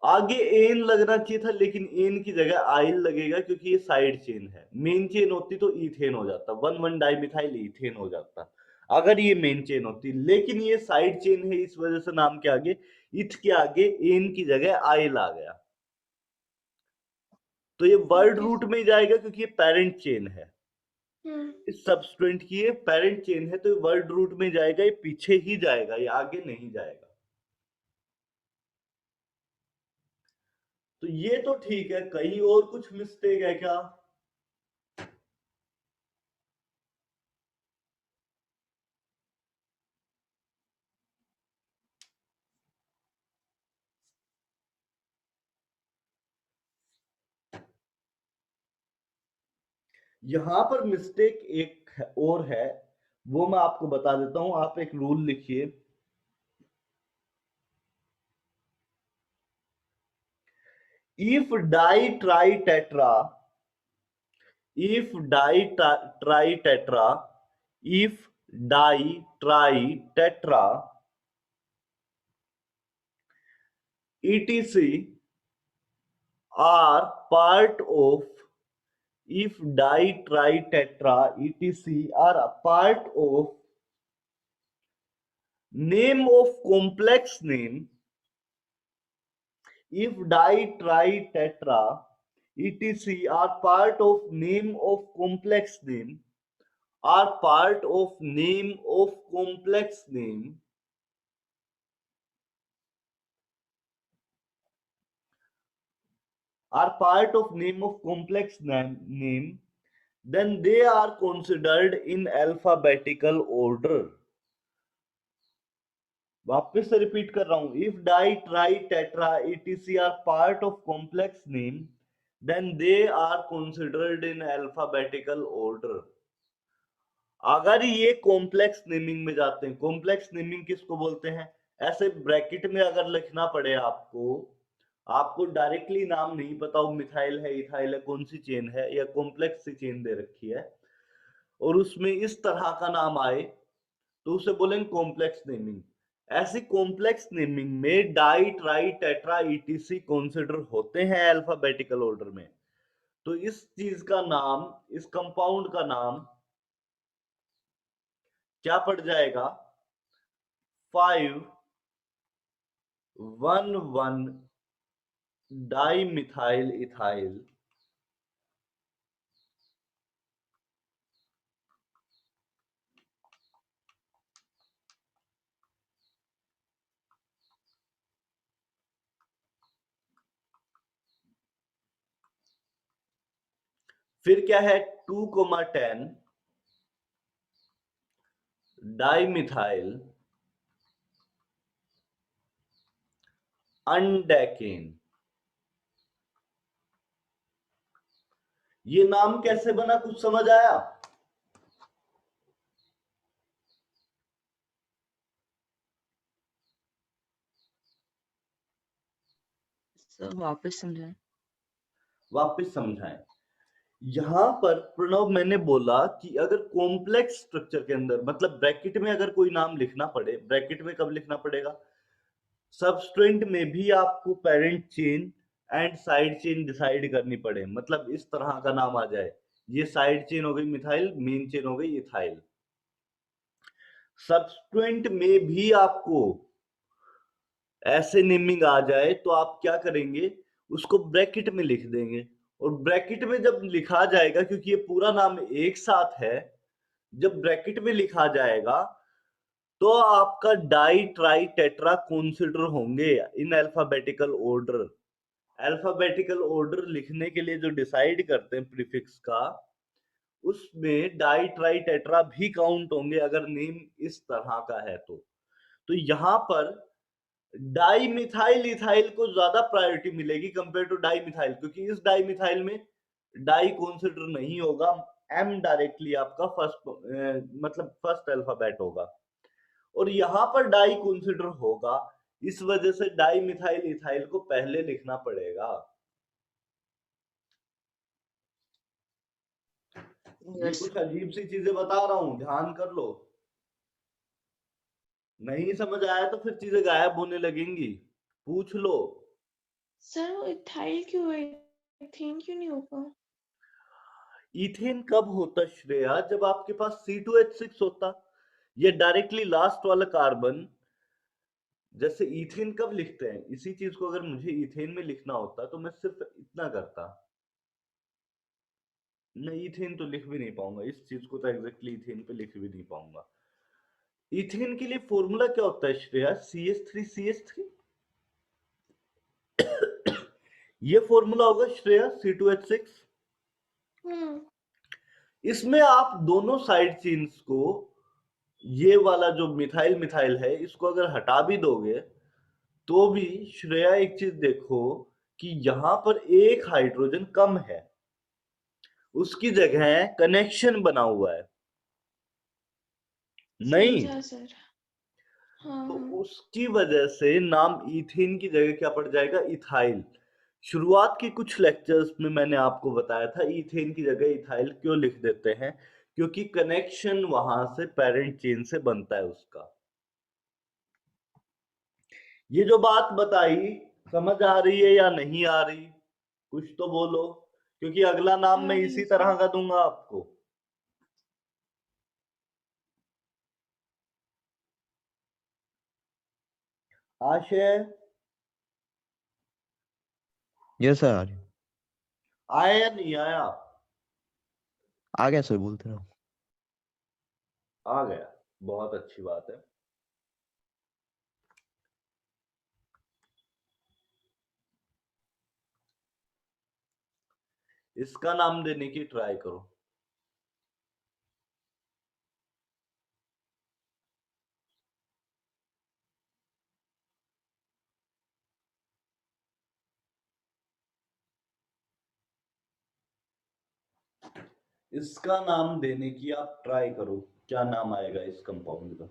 आगे एन लगना चाहिए था, लेकिन एन की जगह आइल लगेगा क्योंकि ये साइड चेन है। मेन चेन होती तो इथेन हो जाता, 1,1 डाइमिथाइल इथेन हो जाता अगर ये मेन चेन होती, लेकिन ये साइड चेन है, इस वजह से नाम के आगे इथ के आगे एन की जगह आइल आ गया। तो ये वर्ड ओके। रूट में ही जाएगा क्योंकि ये पेरेंट चेन है। हम्म। इस सबस्टेंट की ये पेरेंट चेन है, तो ये वर्ड रूट में जाएगा, ये पीछे ही जाएगा, ये आगे नहीं जाएगा। तो ये तो ठीक है, कहीं और कुछ मिस्टेक है क्या? यहां पर मिस्टेक एक और है, वो मैं आपको बता देता हूं। आप एक रूल लिखिए, if di tri tetra, if di tri tetra, if di tri tetra etc are part of, if ditritatra etc are a part of name of complex name, if ditritatra etc are part of name of complex name, are part of name of complex name, are part of name of complex name, then they are considered in alphabetical order. वापस से repeat कर रहा हूं, if di tri tetra etc are part of complex name, then they are considered in alphabetical order. अगर ये complex naming में जाते हैं, कॉम्प्लेक्स नेमिंग किसको बोलते हैं? ऐसे ब्रैकेट में अगर लिखना पड़े आपको, आपको डायरेक्टली नाम नहीं पता हो, मिथाइल है, इथाइल है, कौन सी चेन है, या कॉम्प्लेक्स सी चेन दे रखी है, और उसमें इस तरह का नाम आए, तो उसे बोलेंगे कॉम्प्लेक्स नेमिंग। ऐसी कॉम्प्लेक्स नेमिंग में die tri tetra etc consider होते हैं अल्फाबेटिकल ऑर्डर में। तो इस चीज का नाम, इस कंपाउंड का नाम क्या पड़ जाएगा? 5,1,1 डाइमिथाइल इथाइल। फिर क्या है? 2,10 डाइमिथाइल अनडेकेन। ये नाम कैसे बना, कुछ समझ आया? सर वापस समझाएं। वापस समझाएं। यहां पर प्रणव, मैंने बोला कि अगर कॉम्प्लेक्स स्ट्रक्चर के अंदर, मतलब ब्रैकेट में अगर कोई नाम लिखना पड़े, ब्रैकेट में कब लिखना पड़ेगा? सबस्ट्रेंट में भी आपको parent chain and side chain decide करनी पड़े, मतलब इस तरह का नाम आ जाए, ये साइड चेन हो गई मिथाइल, मेन चेन हो गई इथाइल। सबस्ट्रेंट में भी आपको ऐसे नेमिंग आ जाए तो आप क्या करेंगे? उसको ब्रैकेट में लिख देंगे, और ब्रैकेट में जब लिखा जाएगा, क्योंकि ये पूरा नाम एक साथ है, जब ब्रैकेट में लिखा जाएगा तो आपका डाई ट्राई टेट्रा कॉन्सिडर होंगे इन अल्फाबेटिकल ऑर्डर। अल्फाबेटिकल ऑर्डर लिखने के लिए जो डिसाइड करते हैं प्रीफिक्स का, उसमें डाई ट्राई टेट्रा भी काउंट होंगे अगर नेम इस तरह का है तो यहां पर डाई मिथाइल इथाइल को ज्यादा प्रायोरिटी मिलेगी कंपेयर टू डाई मिथाइल, क्योंकि इस डाई मिथाइल में डाई कंसीडर नहीं होगा, एम डायरेक्टली आपका मतलब फर्स्ट अल्फाबेट होगा, और यहां पर डाई कंसीडर होगा, इस वजह से डाई मिथाइल इथाइल को पहले लिखना पड़ेगा। ये Yes. कुछ अजीब सी चीजें बता रहा हूं, ध्यान कर लो। नहीं समझ आया तो फिर चीजें गायब होने लगेंगी, पूछ लो। सर वो इथाइल क्यों है, इथेन क्यों नहीं होगा? इथेन कब होता श्रेया, जब आपके पास C2H6 होता, ये डायरेक्टली लास्ट वाला कार्बन, जैसे इथेन कब लिखते हैं, इसी चीज को अगर मुझे इथेन में लिखना होता तो मैं सिर्फ इतना करता। नहीं, इथेन तो लिख भी नहीं पाऊंगा, इस चीज को तो एग्जैक्टली इथेन पे लिख भी नहीं पाऊंगा। इथेन के लिए फॉर्मूला क्या होता है श्रेया, CH3CH3, ये फॉर्मूला होगा श्रेया C2H6। इसमें आप दोनों साइड चेन्स को, ये वाला जो मिथाइल मिथाइल है, इसको अगर हटा भी दोगे तो भी श्रेया एक चीज देखो कि यहां पर एक हाइड्रोजन कम है, उसकी जगह कनेक्शन बना हुआ है नहीं, समझा सर। हाँ तो हाँ। उसकी वजह से नाम इथेन की जगह क्या पड़ जाएगा, इथाइल। शुरुआत के कुछ लेक्चर्स में मैंने आपको बताया था इथेन की जगह इथाइल क्यों लिख देते हैं, क्योंकि कनेक्शन वहां से पेरेंट चेन से बनता है उसका। ये जो बात बताई समझ आ रही है या नहीं आ रही, कुछ तो बोलो, क्योंकि अगला नाम आ मैं रही इसी है तरह सर। का दूंगा आपको। आशय यस सर, आ रही। आया या नहीं आया? आ गया सर, बोलते रहो। आ गया, बहुत अच्छी बात है। इसका नाम देने की ट्राई करो। इसका नाम देने की आप ट्राई करो, क्या नाम आएगा इस कंपाउंड का।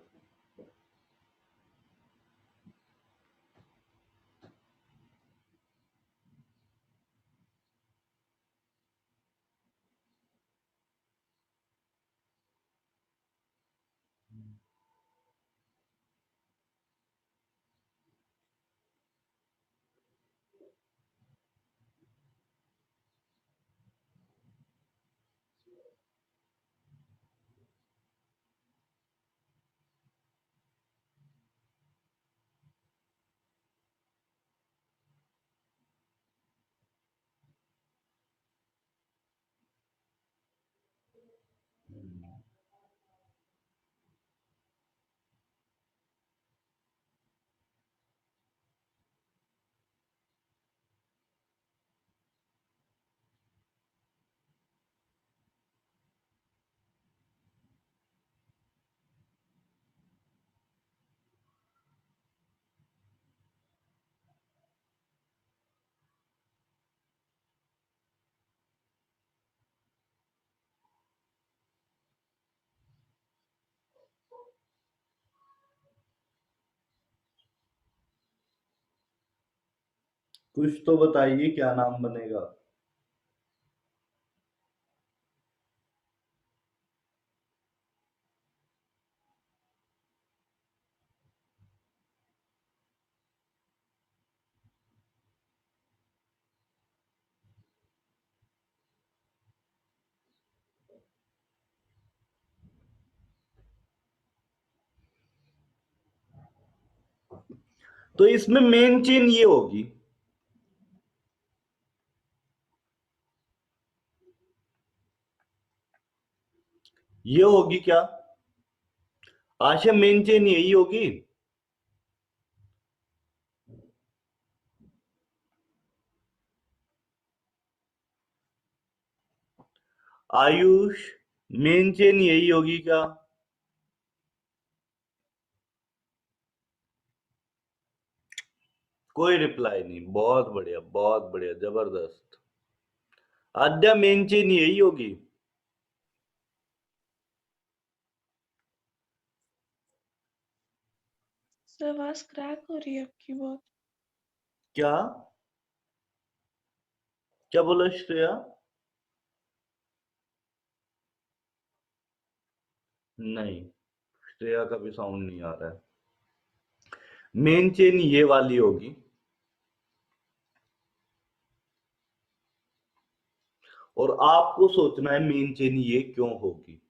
कुछ तो बताइए क्या नाम बनेगा। तो इसमें मेन चेन ये होगी, ये होगी क्या? आशा मेन चेन यही होगी। आयुष, मेन चेन यही होगी क्या? कोई रिप्लाई नहीं। बहुत बढ़िया, बहुत बढ़िया, जबरदस्त। आद्या, मेन चेन यही होगी। सर आवाज क्रैक हो रही है आपकी बहुत। क्या क्या बोला श्रेया? नहीं, श्रेया का भी साउंड नहीं आ रहा है। मेन चेन ये वाली होगी, और आपको सोचना है मेन चेन ये क्यों होगी।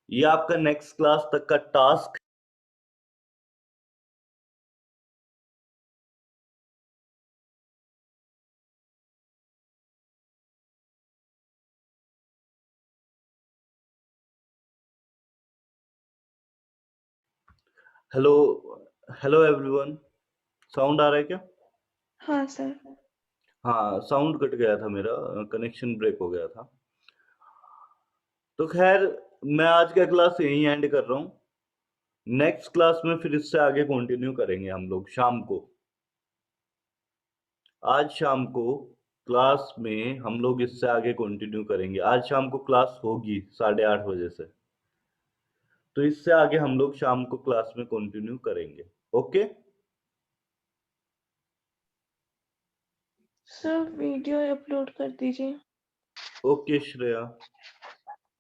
ये आपका नेक्स्ट क्लास तक का task. Hello, hello everyone, sound आ रहा है क्या? हाँ सर। हाँ, साउंड कट गया था, मेरा कनेक्शन ब्रेक हो गया था। तो खैर, मैं आज का क्लास यहीं एंड कर रहा हूं। नेक्स्ट क्लास में फिर इससे आगे कंटिन्यू करेंगे हम लोग शाम को। आज शाम को क्लास में हम लोग इससे आगे कंटिन्यू करेंगे। आज शाम को क्लास होगी 8:30 बजे से, तो इससे आगे हम लोग शाम को क्लास में कंटिन्यू करेंगे। ओके? सर वीडियो अपलोड कर दीजिए। ओके श्रेया।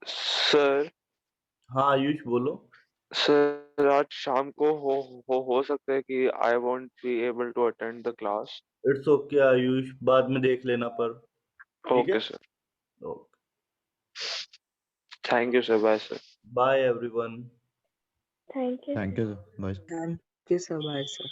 सर हाँ आयुष, बोलो। सर आज शाम को हो सकता है कि I won't be able to attend the class. It's okay Ayush, बाद में देख लेना पर। ठीक है? Okay sir, okay, thank you sir, bye sir. Bye everyone. Thank you. Thank you sir, bye. Thank you, sir. Bye, sir.